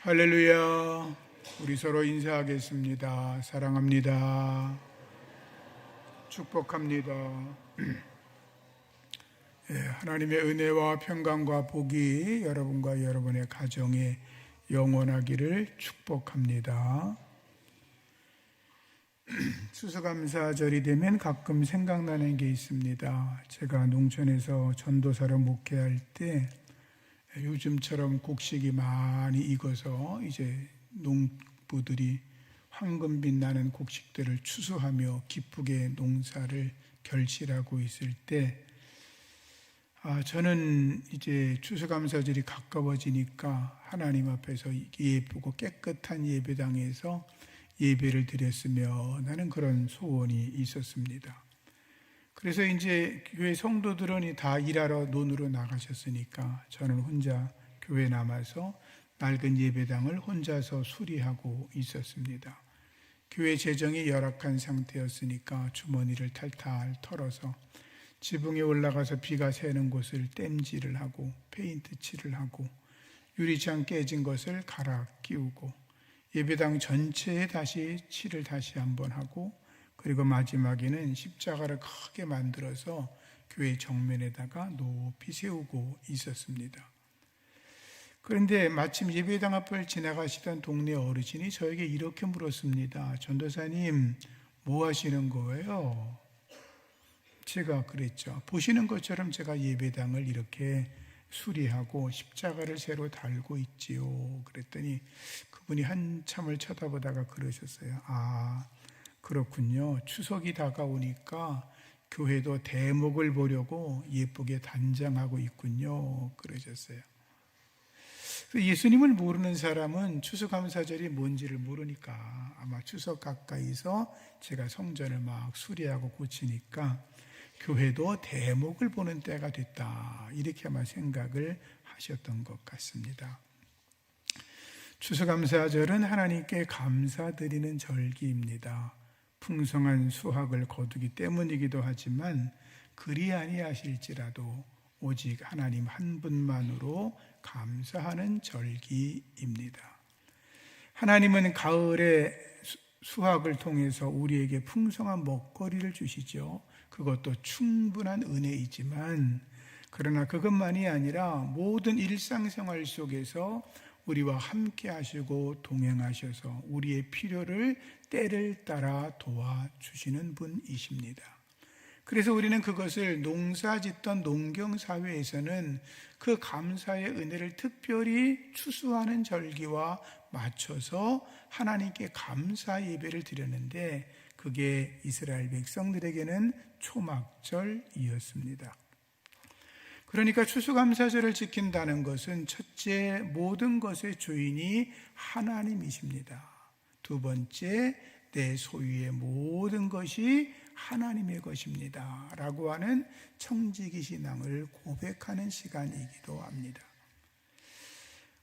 할렐루야. 우리 서로 인사하겠습니다. 사랑합니다. 축복합니다. 하나님의 은혜와 평강과 복이 여러분과 여러분의 가정에 영원하기를 축복합니다. 추수감사절이 되면 가끔 생각나는 게 있습니다. 제가 농촌에서 전도사로 목회할 때 요즘처럼 곡식이 많이 익어서 이제 농부들이 황금빛 나는 곡식들을 추수하며 기쁘게 농사를 결실하고 있을 때 저는 이제 추수감사절이 가까워지니까 하나님 앞에서 예쁘고 깨끗한 예배당에서 예배를 드렸으며 하는 그런 소원이 있었습니다. 그래서 이제 교회 성도들은 다 일하러 논으로 나가셨으니까 저는 혼자 교회에 남아서 낡은 예배당을 혼자서 수리하고 있었습니다. 교회 재정이 열악한 상태였으니까 주머니를 탈탈 털어서 지붕에 올라가서 비가 새는 곳을 땜질을 하고 페인트 칠을 하고 유리창 깨진 것을 갈아 끼우고 예배당 전체에 다시 칠을 다시 한번 하고 그리고 마지막에는 십자가를 크게 만들어서 교회 정면에다가 높이 세우고 있었습니다. 그런데 마침 예배당 앞을 지나가시던 동네 어르신이 저에게 이렇게 물었습니다. 전도사님, 뭐 하시는 거예요? 제가 그랬죠. 보시는 것처럼 제가 예배당을 이렇게 수리하고 십자가를 새로 달고 있지요. 그랬더니 그분이 한참을 쳐다보다가 그러셨어요. 그렇군요. 추석이 다가오니까 교회도 대목을 보려고 예쁘게 단장하고 있군요. 그러셨어요. 예수님을 모르는 사람은 추수감사절이 뭔지를 모르니까 아마 추석 가까이서 제가 성전을 막 수리하고 고치니까 교회도 대목을 보는 때가 됐다. 이렇게 아마 생각을 하셨던 것 같습니다. 추수감사절은 하나님께 감사드리는 절기입니다. 풍성한 수확을 거두기 때문이기도 하지만 그리 아니하실지라도 오직 하나님 한 분만으로 감사하는 절기입니다. 하나님은 가을에 수확을 통해서 우리에게 풍성한 먹거리를 주시죠. 그것도 충분한 은혜이지만 그러나 그것만이 아니라 모든 일상생활 속에서 우리와 함께 하시고 동행하셔서 우리의 필요를 때를 따라 도와주시는 분이십니다. 그래서 우리는 그것을 농사 짓던 농경사회에서는 그 감사의 은혜를 특별히 추수하는 절기와 맞춰서 하나님께 감사 예배를 드렸는데 그게 이스라엘 백성들에게는 초막절이었습니다. 그러니까 추수감사절을 지킨다는 것은 첫째, 모든 것의 주인이 하나님이십니다. 두 번째, 내 소유의 모든 것이 하나님의 것입니다. 라고 하는 청지기 신앙을 고백하는 시간이기도 합니다.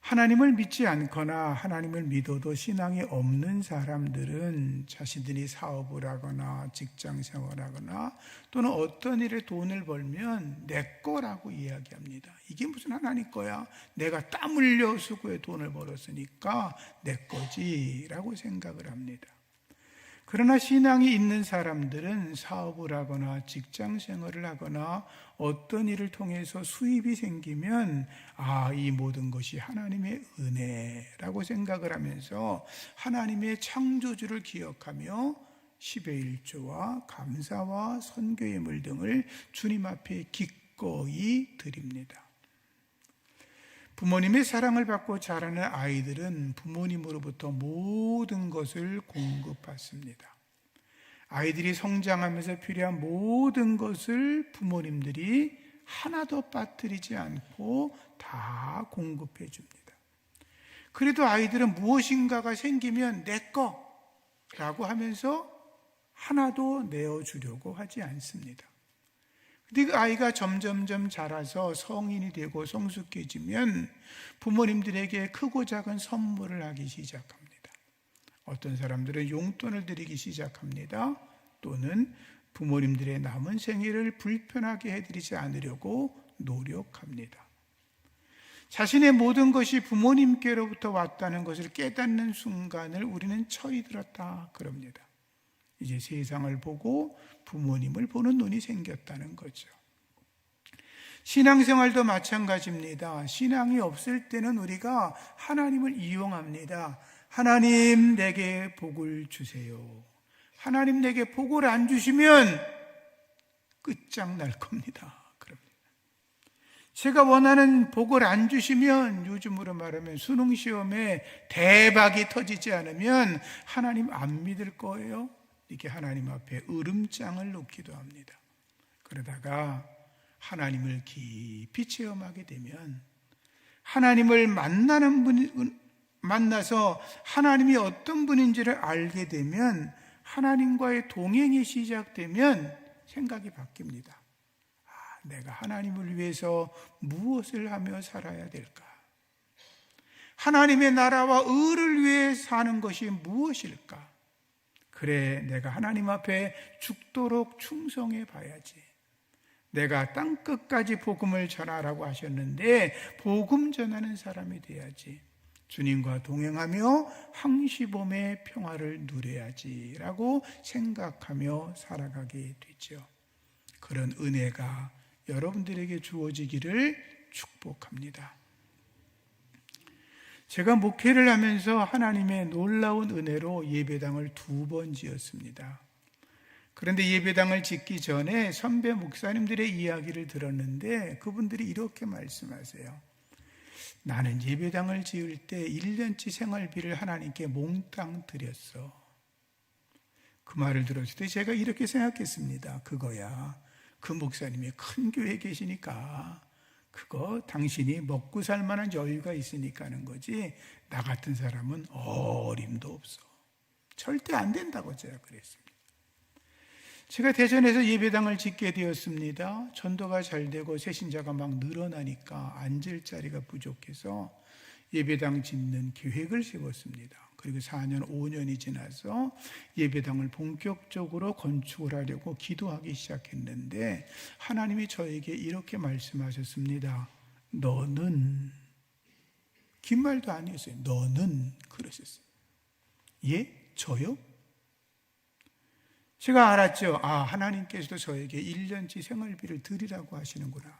하나님을 믿지 않거나 하나님을 믿어도 신앙이 없는 사람들은 자신들이 사업을 하거나 직장 생활하거나 또는 어떤 일에 돈을 벌면 내 거라고 이야기합니다. 이게 무슨 하나님 거야? 내가 땀 흘려 수고해 돈을 벌었으니까 내 거지라고 생각을 합니다. 그러나 신앙이 있는 사람들은 사업을 하거나 직장 생활을 하거나 어떤 일을 통해서 수입이 생기면 이 모든 것이 하나님의 은혜라고 생각을 하면서 하나님의 창조주를 기억하며 10의 1조와 감사와 선교예물 등을 주님 앞에 기꺼이 드립니다. 부모님의 사랑을 받고 자라는 아이들은 부모님으로부터 모든 것을 공급받습니다. 아이들이 성장하면서 필요한 모든 것을 부모님들이 하나도 빠뜨리지 않고 다 공급해 줍니다. 그래도 아이들은 무엇인가가 생기면 내 거라고 하면서 하나도 내어주려고 하지 않습니다. 근데 그 아이가 점점점 자라서 성인이 되고 성숙해지면 부모님들에게 크고 작은 선물을 하기 시작합니다. 어떤 사람들은 용돈을 드리기 시작합니다. 또는 부모님들의 남은 생일을 불편하게 해드리지 않으려고 노력합니다. 자신의 모든 것이 부모님께로부터 왔다는 것을 깨닫는 순간을 우리는 철이 들었다 그럽니다. 이제 세상을 보고 부모님을 보는 눈이 생겼다는 거죠. 신앙생활도 마찬가지입니다. 신앙이 없을 때는 우리가 하나님을 이용합니다. 하나님 내게 복을 주세요. 하나님 내게 복을 안 주시면 끝장날 겁니다. 제가 원하는 복을 안 주시면, 요즘으로 말하면 수능시험에 대박이 터지지 않으면 하나님 안 믿을 거예요. 이렇게 하나님 앞에 으름장을 놓기도 합니다. 그러다가 하나님을 깊이 체험하게 되면, 하나님을 만나서 하나님이 어떤 분인지를 알게 되면, 하나님과의 동행이 시작되면 생각이 바뀝니다. 내가 하나님을 위해서 무엇을 하며 살아야 될까? 하나님의 나라와 의를 위해 사는 것이 무엇일까? 그래, 내가 하나님 앞에 죽도록 충성해 봐야지. 내가 땅끝까지 복음을 전하라고 하셨는데 복음 전하는 사람이 돼야지. 주님과 동행하며 항시봄의 평화를 누려야지라고 생각하며 살아가게 되죠. 그런 은혜가 여러분들에게 주어지기를 축복합니다. 제가 목회를 하면서 하나님의 놀라운 은혜로 예배당을 2번 지었습니다. 그런데 예배당을 짓기 전에 선배 목사님들의 이야기를 들었는데 그분들이 이렇게 말씀하세요. 나는 예배당을 지을 때 1년치 생활비를 하나님께 몽땅 드렸어. 그 말을 들었을 때 제가 이렇게 생각했습니다. 그거야, 그 목사님이 큰 교회에 계시니까 그거 당신이 먹고 살 만한 여유가 있으니까 하는 거지, 나 같은 사람은 어림도 없어. 절대 안 된다고 제가 그랬습니다. 제가 대전에서 예배당을 짓게 되었습니다. 전도가 잘 되고 새신자가 막 늘어나니까 앉을 자리가 부족해서 예배당 짓는 계획을 세웠습니다. 그리고 4년, 5년이 지나서 예배당을 본격적으로 건축을 하려고 기도하기 시작했는데 하나님이 저에게 이렇게 말씀하셨습니다. 너는, 긴 말도 아니었어요. 너는 그러셨어요. 예? 저요? 제가 알았죠. 하나님께서도 저에게 1년치 생활비를 드리라고 하시는구나.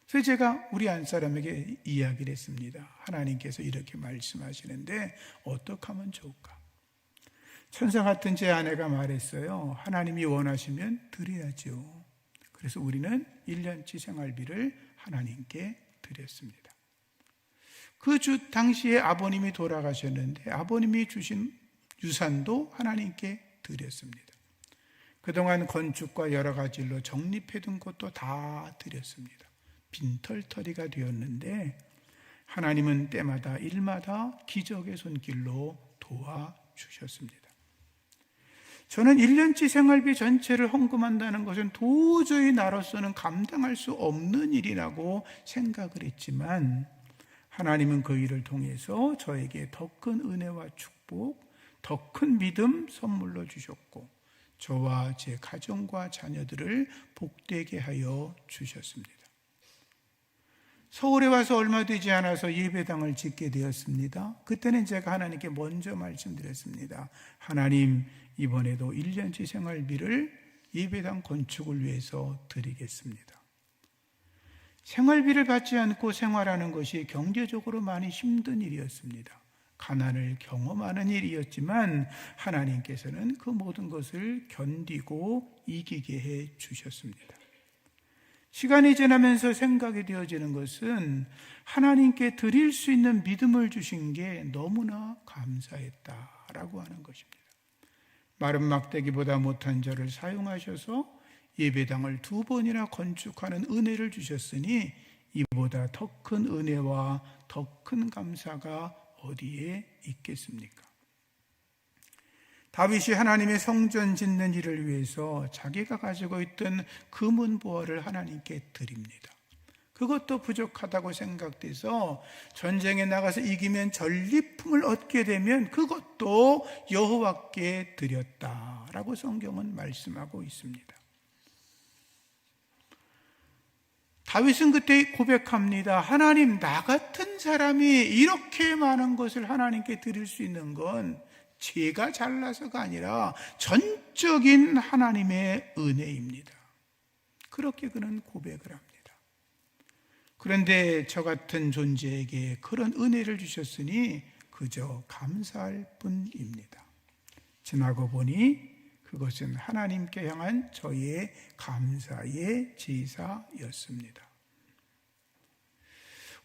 그래서 제가 우리 안사람에게 이야기를 했습니다. 하나님께서 이렇게 말씀하시는데 어떻게 하면 좋을까? 천사 같은 제 아내가 말했어요. 하나님이 원하시면 드려야죠. 그래서 우리는 1년치 생활비를 하나님께 드렸습니다. 그 당시에 아버님이 돌아가셨는데 아버님이 주신 유산도 하나님께 드렸습니다. 그동안 건축과 여러 가지 일로 적립해둔 것도 다 드렸습니다. 빈털터리가 되었는데 하나님은 때마다 일마다 기적의 손길로 도와주셨습니다. 저는 1년치 생활비 전체를 헌금한다는 것은 도저히 나로서는 감당할 수 없는 일이라고 생각을 했지만 하나님은 그 일을 통해서 저에게 더 큰 은혜와 축복, 더 큰 믿음 선물로 주셨고 저와 제 가정과 자녀들을 복되게 하여 주셨습니다. 서울에 와서 얼마 되지 않아서 예배당을 짓게 되었습니다. 그때는 제가 하나님께 먼저 말씀드렸습니다. 하나님, 이번에도 1년치 생활비를 예배당 건축을 위해서 드리겠습니다. 생활비를 받지 않고 생활하는 것이 경제적으로 많이 힘든 일이었습니다. 가난을 경험하는 일이었지만 하나님께서는 그 모든 것을 견디고 이기게 해 주셨습니다. 시간이 지나면서 생각이 되어지는 것은 하나님께 드릴 수 있는 믿음을 주신 게 너무나 감사했다라고 하는 것입니다. 마른 막대기보다 못한 저를 사용하셔서 예배당을 2번이나 건축하는 은혜를 주셨으니 이보다 더 큰 은혜와 더 큰 감사가 어디에 있겠습니까? 다윗이 하나님의 성전 짓는 일을 위해서 자기가 가지고 있던 금은 보화를 하나님께 드립니다. 그것도 부족하다고 생각돼서 전쟁에 나가서 이기면 전리품을 얻게 되면 그것도 여호와께 드렸다라고 성경은 말씀하고 있습니다. 다윗은 그때 고백합니다. 하나님, 나 같은 사람이 이렇게 많은 것을 하나님께 드릴 수 있는 건 제가 잘나서가 아니라 전적인 하나님의 은혜입니다. 그렇게 그는 고백을 합니다. 그런데 저 같은 존재에게 그런 은혜를 주셨으니 그저 감사할 뿐입니다. 지나고 보니 그것은 하나님께 향한 저의 감사의 제사였습니다.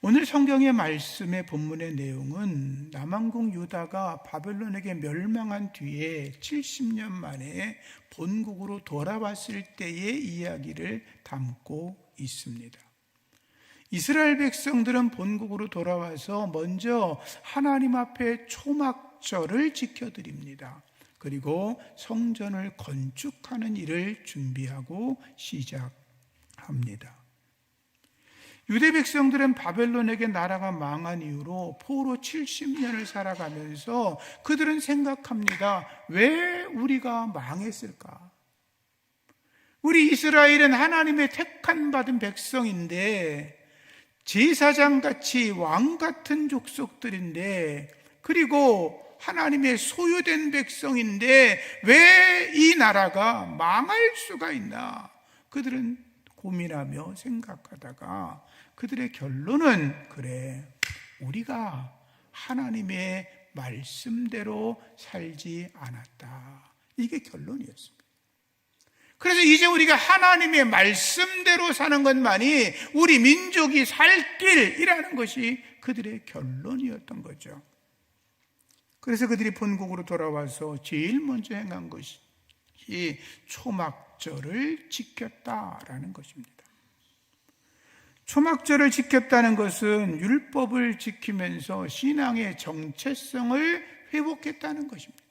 오늘 성경의 말씀의 본문의 내용은 남왕국 유다가 바벨론에게 멸망한 뒤에 70년 만에 본국으로 돌아왔을 때의 이야기를 담고 있습니다. 이스라엘 백성들은 본국으로 돌아와서 먼저 하나님 앞에 초막절을 지켜드립니다. 그리고 성전을 건축하는 일을 준비하고 시작합니다. 유대 백성들은 바벨론에게 나라가 망한 이후로 포로 70년을 살아가면서 그들은 생각합니다. 왜 우리가 망했을까? 우리 이스라엘은 하나님의 택한 받은 백성인데 제사장같이 왕같은 족속들인데 그리고 하나님의 소유된 백성인데 왜 이 나라가 망할 수가 있나? 그들은 고민하며 생각하다가 그들의 결론은 그래, 우리가 하나님의 말씀대로 살지 않았다. 이게 결론이었습니다. 그래서 이제 우리가 하나님의 말씀대로 사는 것만이 우리 민족이 살 길이라는 것이 그들의 결론이었던 거죠. 그래서 그들이 본국으로 돌아와서 제일 먼저 행한 것이 초막절을 지켰다라는 것입니다. 초막절을 지켰다는 것은 율법을 지키면서 신앙의 정체성을 회복했다는 것입니다.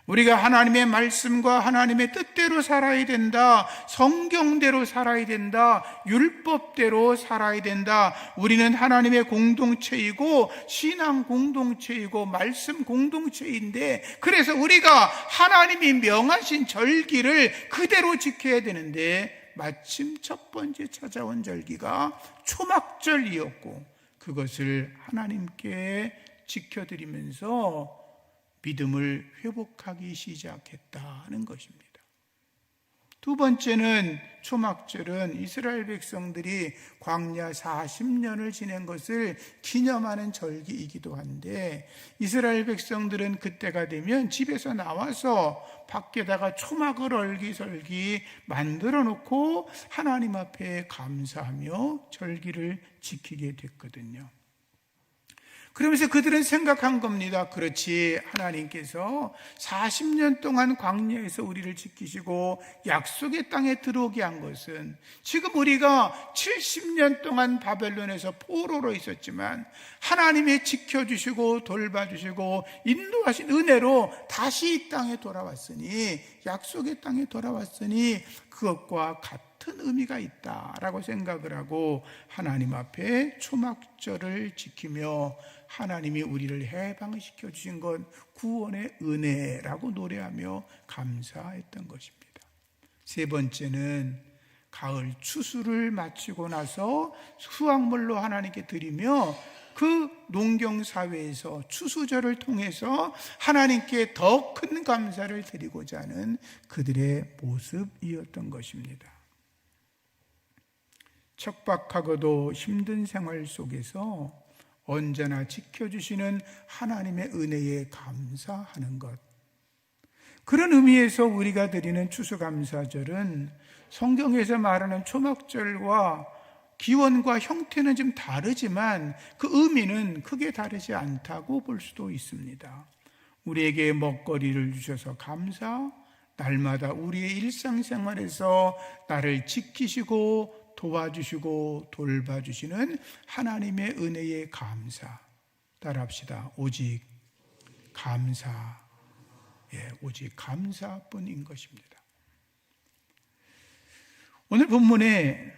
우리가 하나님의 말씀과 하나님의 뜻대로 살아야 된다. 성경대로 살아야 된다. 율법대로 살아야 된다. 우리는 하나님의 공동체이고 신앙 공동체이고 말씀 공동체인데 그래서 우리가 하나님이 명하신 절기를 그대로 지켜야 되는데 마침 첫 번째 찾아온 절기가 초막절이었고 그것을 하나님께 지켜드리면서 믿음을 회복하기 시작했다는 것입니다. 두 번째는 초막절은 이스라엘 백성들이 광야 40년을 지낸 것을 기념하는 절기이기도 한데 이스라엘 백성들은 그때가 되면 집에서 나와서 밖에다가 초막을 얼기설기 만들어 놓고 하나님 앞에 감사하며 절기를 지키게 됐거든요. 그러면서 그들은 생각한 겁니다. 그렇지, 하나님께서 40년 동안 광야에서 우리를 지키시고 약속의 땅에 들어오게 한 것은 지금 우리가 70년 동안 바벨론에서 포로로 있었지만 하나님이 지켜주시고 돌봐주시고 인도하신 은혜로 다시 이 땅에 돌아왔으니 약속의 땅에 돌아왔으니 그것과 같은 의미가 있다라고 생각을 하고 하나님 앞에 초막절을 지키며 하나님이 우리를 해방시켜 주신 건 구원의 은혜라고 노래하며 감사했던 것입니다. 세 번째는 가을 추수를 마치고 나서 수확물로 하나님께 드리며 그 농경사회에서 추수절을 통해서 하나님께 더 큰 감사를 드리고자 하는 그들의 모습이었던 것입니다. 척박하고도 힘든 생활 속에서 언제나 지켜주시는 하나님의 은혜에 감사하는 것. 그런 의미에서 우리가 드리는 추수감사절은 성경에서 말하는 초막절과 기원과 형태는 좀 다르지만 그 의미는 크게 다르지 않다고 볼 수도 있습니다. 우리에게 먹거리를 주셔서 감사, 날마다 우리의 일상생활에서 나를 지키시고 도와주시고 돌봐주시는 하나님의 은혜에 감사. 따라합시다. 오직 감사. 오직 감사뿐인 것입니다. 오늘 본문에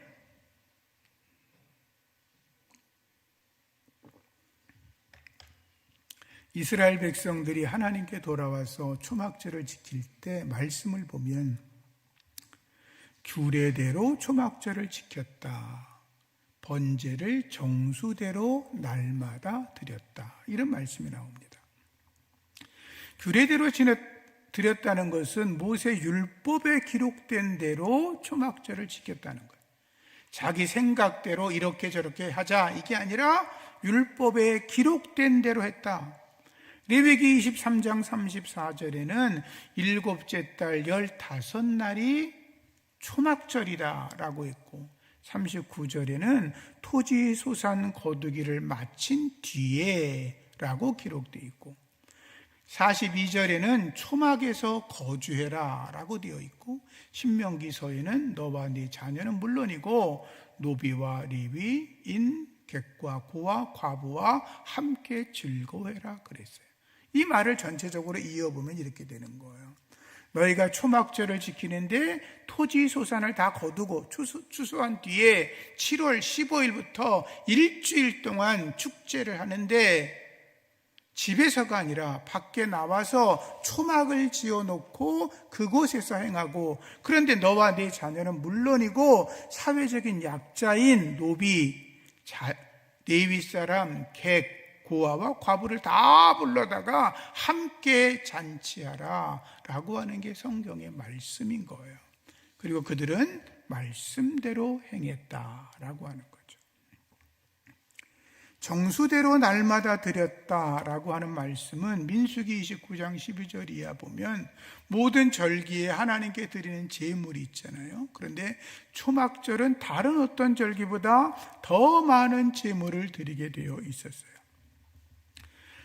이스라엘 백성들이 하나님께 돌아와서 초막절을 지킬 때 말씀을 보면 규례대로 초막절을 지켰다. 번제를 정수대로 날마다 드렸다. 이런 말씀이 나옵니다. 규례대로 드렸다는 것은 모세 율법에 기록된 대로 초막절을 지켰다는 거예요. 자기 생각대로 이렇게 저렇게 하자 이게 아니라 율법에 기록된 대로 했다. 레위기 23장 34절에는 일곱째 달 15날이 초막절이다 라고 했고 39절에는 토지 소산 거두기를 마친 뒤에 라고 기록되어 있고 42절에는 초막에서 거주해라 라고 되어 있고 신명기서에는 너와 네 자녀는 물론이고 노비와 레위인 객과 고와 과부와 함께 즐거워해라 그랬어요. 이 말을 전체적으로 이어보면 이렇게 되는 거예요. 너희가 초막절을 지키는데 토지 소산을 다 거두고 추수한 뒤에 7월 15일부터 일주일 동안 축제를 하는데 집에서가 아니라 밖에 나와서 초막을 지어놓고 그곳에서 행하고 그런데 너와 네 자녀는 물론이고 사회적인 약자인 노비, 레위 사람, 객, 고아와 과부를 다 불러다가 함께 잔치하라 라고 하는 게 성경의 말씀인 거예요. 그리고 그들은 말씀대로 행했다라고 하는 거죠. 정수대로 날마다 드렸다라고 하는 말씀은 민수기 29장 12절 이하 보면 모든 절기에 하나님께 드리는 제물이 있잖아요. 그런데 초막절은 다른 어떤 절기보다 더 많은 제물을 드리게 되어 있었어요.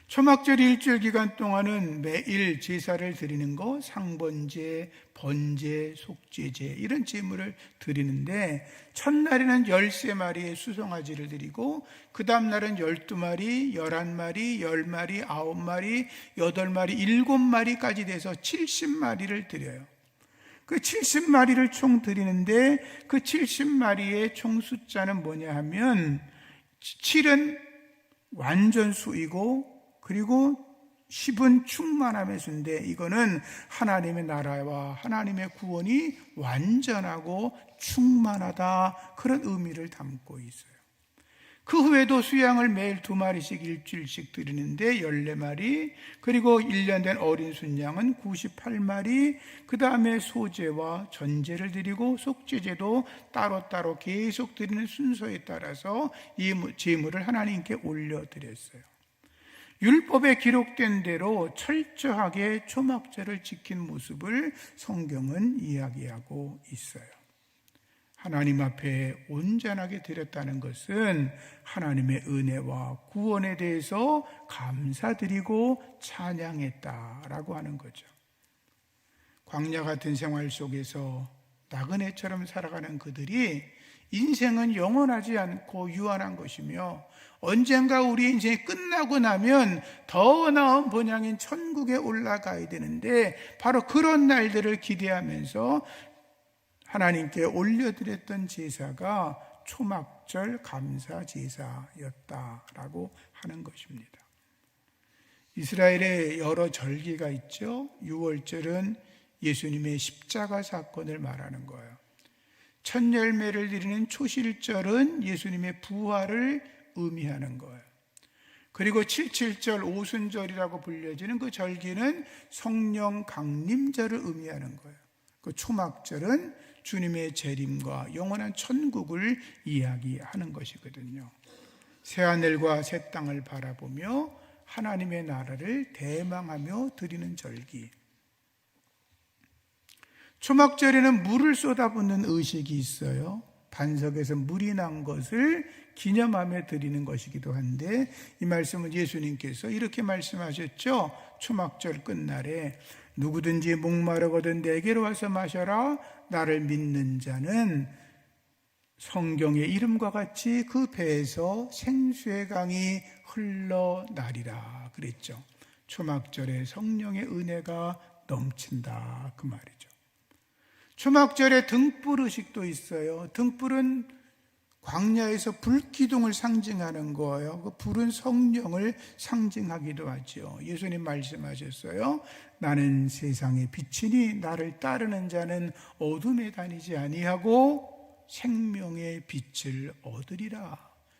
초막절 일주일 기간 동안은 매일 제사를 드리는 거, 상번제, 번제, 속죄제 이런 제물을 드리는데 첫날에는 13마리의 수송아지를 드리고 그 다음 날은 12마리, 11마리, 10마리, 9마리, 8마리, 7마리까지 돼서 70마리를 드려요. 그 70마리를 총 드리는데 그 70마리의 총 숫자는 뭐냐 하면 7은 완전수이고 그리고 10은 충만함의 수인데 이거는 하나님의 나라와 하나님의 구원이 완전하고 충만하다 그런 의미를 담고 있어요. 그 후에도 수양을 매일 2마리씩 일주일씩 드리는데 14마리 그리고 1년 된 어린 순양은 98마리 그 다음에 소제와 전제를 드리고 속죄제도 따로따로 계속 드리는 순서에 따라서 이 제물을 하나님께 올려드렸어요. 율법에 기록된 대로 철저하게 초막절을 지킨 모습을 성경은 이야기하고 있어요. 하나님 앞에 온전하게 드렸다는 것은 하나님의 은혜와 구원에 대해서 감사드리고 찬양했다라고 하는 거죠. 광야 같은 생활 속에서 나그네처럼 살아가는 그들이 인생은 영원하지 않고 유한한 것이며 언젠가 우리 인생이 끝나고 나면 더 나은 본향인 천국에 올라가야 되는데 바로 그런 날들을 기대하면서 하나님께 올려드렸던 제사가 초막절 감사 제사였다라고 하는 것입니다. 이스라엘에 여러 절기가 있죠. 6월절은 예수님의 십자가 사건을 말하는 거예요. 첫 열매를 드리는 초실절은 예수님의 부활을 의미하는 거예요. 그리고 77절 오순절이라고 불려지는 그 절기는 성령 강림절을 의미하는 거예요. 그 초막절은 주님의 재림과 영원한 천국을 이야기하는 것이거든요. 새하늘과 새 땅을 바라보며 하나님의 나라를 대망하며 드리는 절기. 초막절에는 물을 쏟아붓는 의식이 있어요. 반석에서 물이 난 것을 기념하며 드리는 것이기도 한데 이 말씀은 예수님께서 이렇게 말씀하셨죠. 초막절 끝날에 누구든지 목마르거든 내게로 와서 마셔라. 나를 믿는 자는 성경의 이름과 같이 그 배에서 생수의 강이 흘러나리라 그랬죠. 초막절에 성령의 은혜가 넘친다 그 말이죠. 초막절에 등불 의식도 있어요. 등불은 광야에서 불기둥을 상징하는 거예요. 그 불은 성령을 상징하기도 하죠. 예수님 말씀하셨어요. 나는 세상의 빛이니 나를 따르는 자는 어둠에 다니지 아니하고 생명의 빛을 얻으리라.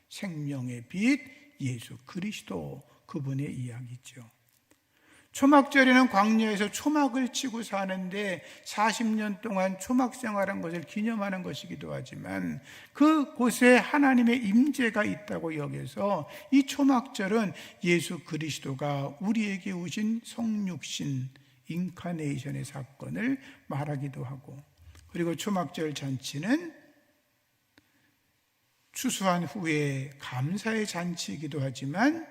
생명의 빛 예수 그리스도, 그분의 이야기죠. 초막절에는 광야에서 초막을 치고 사는데 40년 동안 초막 생활한 것을 기념하는 것이기도 하지만, 그곳에 하나님의 임재가 있다고 여겨서 이 초막절은 예수 그리스도가 우리에게 오신 성육신 인카네이션의 사건을 말하기도 하고, 그리고 초막절 잔치는 추수한 후에 감사의 잔치이기도 하지만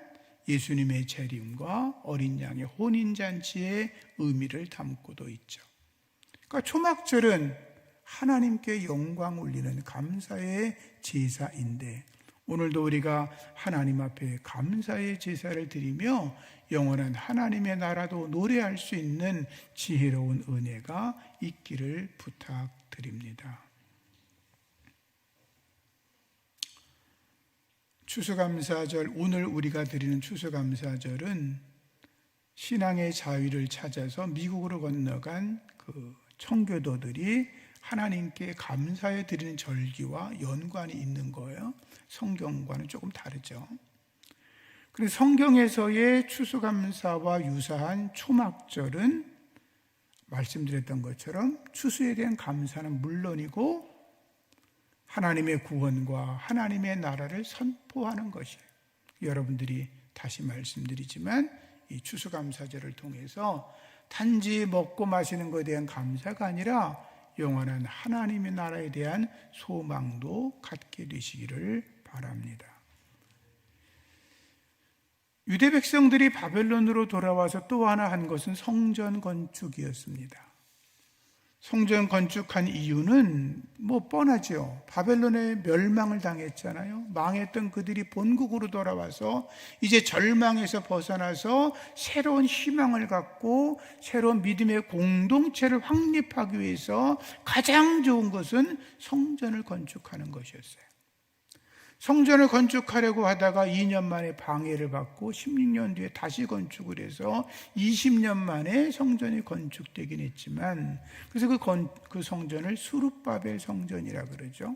예수님의 재림과 어린 양의 혼인잔치의 의미를 담고도 있죠. 그러니까 초막절은 하나님께 영광 올리는 감사의 제사인데, 오늘도 우리가 하나님 앞에 감사의 제사를 드리며 영원한 하나님의 나라도 노래할 수 있는 지혜로운 은혜가 있기를 부탁드립니다. 추수감사절, 오늘 우리가 드리는 추수감사절은 신앙의 자유를 찾아서 미국으로 건너간 그 청교도들이 하나님께 감사해 드리는 절기와 연관이 있는 거예요. 성경과는 조금 다르죠. 그래서 성경에서의 추수감사와 유사한 초막절은 말씀드렸던 것처럼 추수에 대한 감사는 물론이고 하나님의 구원과 하나님의 나라를 선포하는 것이에요. 여러분들이 다시 말씀드리지만 이 추수감사절을 통해서 단지 먹고 마시는 것에 대한 감사가 아니라 영원한 하나님의 나라에 대한 소망도 갖게 되시기를 바랍니다. 유대 백성들이 바벨론으로 돌아와서 또 하나 한 것은 성전 건축이었습니다. 성전 건축한 이유는 뻔하죠. 바벨론에 멸망을 당했잖아요. 망했던 그들이 본국으로 돌아와서 이제 절망에서 벗어나서 새로운 희망을 갖고 새로운 믿음의 공동체를 확립하기 위해서 가장 좋은 것은 성전을 건축하는 것이었어요. 성전을 건축하려고 하다가 2년 만에 방해를 받고 16년 뒤에 다시 건축을 해서 20년 만에 성전이 건축되긴 했지만, 그래서 그 성전을 수룹바벨 성전이라 그러죠.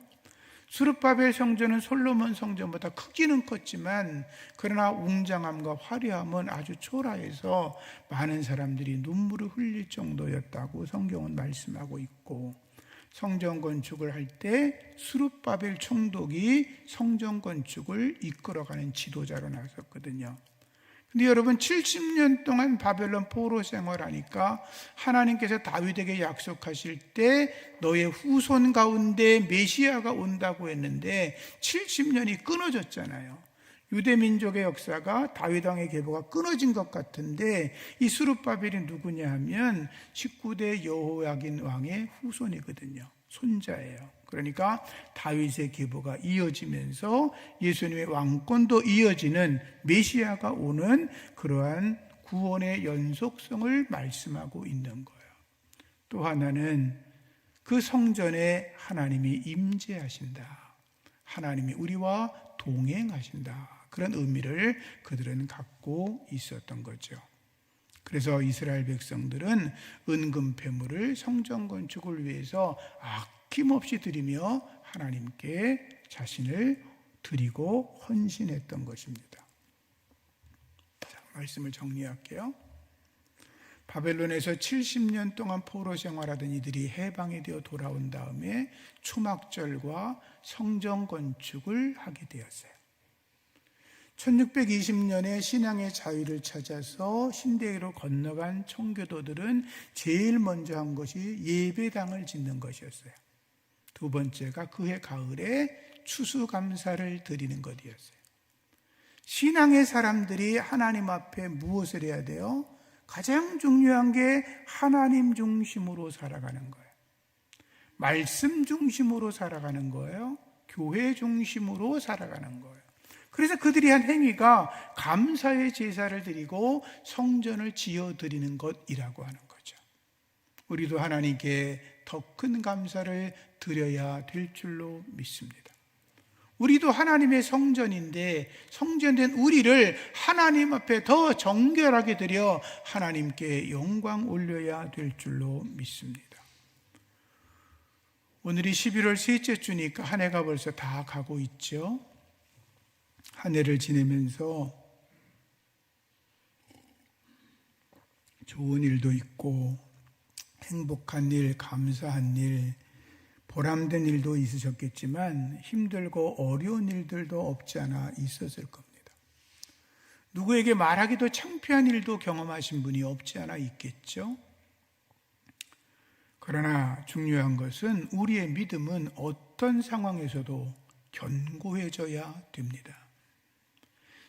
수룹바벨 성전은 솔로몬 성전보다 크기는 컸지만 그러나 웅장함과 화려함은 아주 초라해서 많은 사람들이 눈물을 흘릴 정도였다고 성경은 말씀하고 있고, 성전 건축을 할 때 수룹바벨 총독이 성전 건축을 이끌어가는 지도자로 나섰거든요. 근데 여러분, 70년 동안 바벨론 포로 생활하니까 하나님께서 다윗에게 약속하실 때 너의 후손 가운데 메시아가 온다고 했는데 70년이 끊어졌잖아요. 유대민족의 역사가 다윗 왕의 계보가 끊어진 것 같은데, 이 수룹바벨이 누구냐 하면 19대 여호야긴 왕의 후손이거든요. 손자예요. 그러니까 다윗의 계보가 이어지면서 예수님의 왕권도 이어지는 메시아가 오는 그러한 구원의 연속성을 말씀하고 있는 거예요. 또 하나는 그 성전에 하나님이 임재하신다. 하나님이 우리와 동행하신다. 그런 의미를 그들은 갖고 있었던 거죠. 그래서 이스라엘 백성들은 은금패물을 성전 건축을 위해서 아낌없이 드리며 하나님께 자신을 드리고 헌신했던 것입니다. 자, 말씀을 정리할게요. 바벨론에서 70년 동안 포로 생활하던 이들이 해방이 되어 돌아온 다음에 초막절과 성전 건축을 하게 되었어요. 1620년에 신앙의 자유를 찾아서 신대로 건너간 청교도들은 제일 먼저 한 것이 예배당을 짓는 것이었어요. 두 번째가 그해 가을에 추수감사를 드리는 것이었어요. 신앙의 사람들이 하나님 앞에 무엇을 해야 돼요? 가장 중요한 게 하나님 중심으로 살아가는 거예요. 말씀 중심으로 살아가는 거예요. 교회 중심으로 살아가는 거예요. 그래서 그들이 한 행위가 감사의 제사를 드리고 성전을 지어드리는 것이라고 하는 거죠. 우리도 하나님께 더 큰 감사를 드려야 될 줄로 믿습니다. 우리도 하나님의 성전인데 성전된 우리를 하나님 앞에 더 정결하게 드려 하나님께 영광 올려야 될 줄로 믿습니다. 오늘이 11월 셋째 주니까 한 해가 벌써 다 가고 있죠. 한 해를 지내면서 좋은 일도 있고 행복한 일, 감사한 일, 보람된 일도 있으셨겠지만 힘들고 어려운 일들도 없지 않아 있었을 겁니다. 누구에게 말하기도 창피한 일도 경험하신 분이 없지 않아 있겠죠. 그러나 중요한 것은 우리의 믿음은 어떤 상황에서도 견고해져야 됩니다.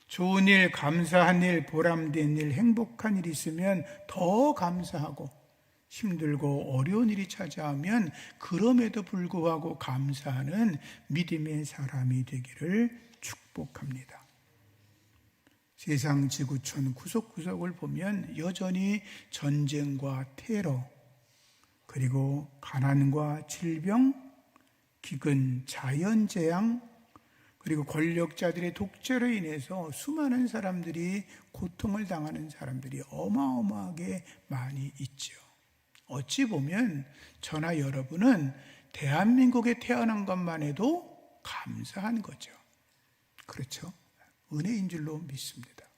좋은 일, 감사한 일, 보람된 일, 행복한 일이 있으면 더 감사하고 힘들고 어려운 일이 찾아오면 그럼에도 불구하고 감사하는 믿음의 사람이 되기를 축복합니다. 세상 지구촌 구석구석을 보면 여전히 전쟁과 테러, 그리고 가난과 질병, 기근, 자연재앙, 그리고 권력자들의 독재로 인해서 수많은 사람들이 고통을 당하는 사람들이 어마어마하게 많이 있죠. 어찌 보면 저나 여러분은 대한민국에 태어난 것만 해도 감사한 거죠. 그렇죠? 은혜인 줄로 믿습니다.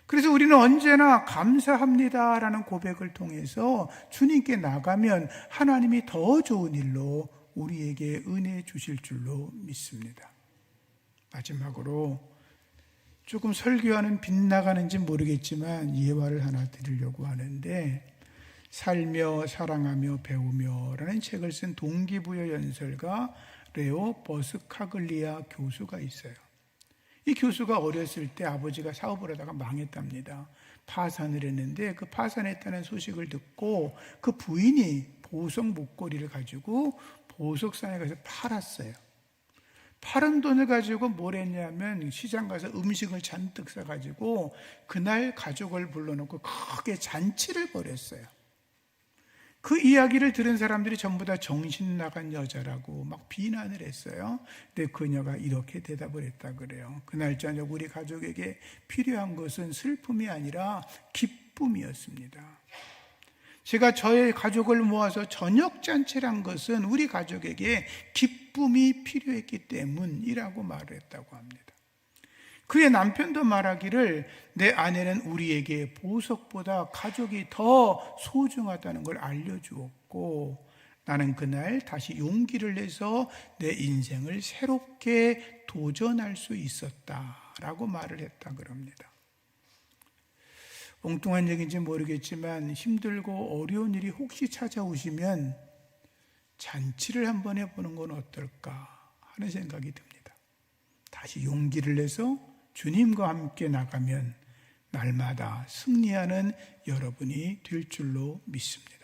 그래서 우리는 언제나 감사합니다라는 고백을 통해서 주님께 나가면 하나님이 더 좋은 일로 우리에게 은혜 주실 줄로 믿습니다. 마지막으로 조금 설교하는 빗나가는지 모르겠지만 예화를 하나 드리려고 하는데, 살며 사랑하며 배우며라는 책을 쓴 동기부여 연설가 레오 버스카글리아 교수가 있어요. 이 교수가 어렸을 때 아버지가 사업을 하다가 망했답니다. 파산을 했는데 그 파산했다는 소식을 듣고 그 부인이 보석 목걸이를 가지고 보석상에 가서 팔았어요. 팔은 돈을 가지고 뭘 했냐면 시장 가서 음식을 잔뜩 사가지고 그날 가족을 불러놓고 크게 잔치를 벌였어요. 그 이야기를 들은 사람들이 전부 다 정신 나간 여자라고 막 비난을 했어요. 근데 그녀가 이렇게 대답을 했다 그래요. 그날 저녁 우리 가족에게 필요한 것은 슬픔이 아니라 기쁨이었습니다. 제가 저의 가족을 모아서 저녁 잔치를 한 것은 우리 가족에게 기쁨이 필요했기 때문이라고 말을 했다고 합니다. 그의 남편도 말하기를 내 아내는 우리에게 보석보다 가족이 더 소중하다는 걸 알려주었고 나는 그날 다시 용기를 내서 내 인생을 새롭게 도전할 수 있었다라고 말을 했다 그럽니다. 엉뚱한 얘기인지 모르겠지만 힘들고 어려운 일이 혹시 찾아오시면 잔치를 한번 해보는 건 어떨까 하는 생각이 듭니다. 다시 용기를 내서 주님과 함께 나가면 날마다 승리하는 여러분이 될 줄로 믿습니다.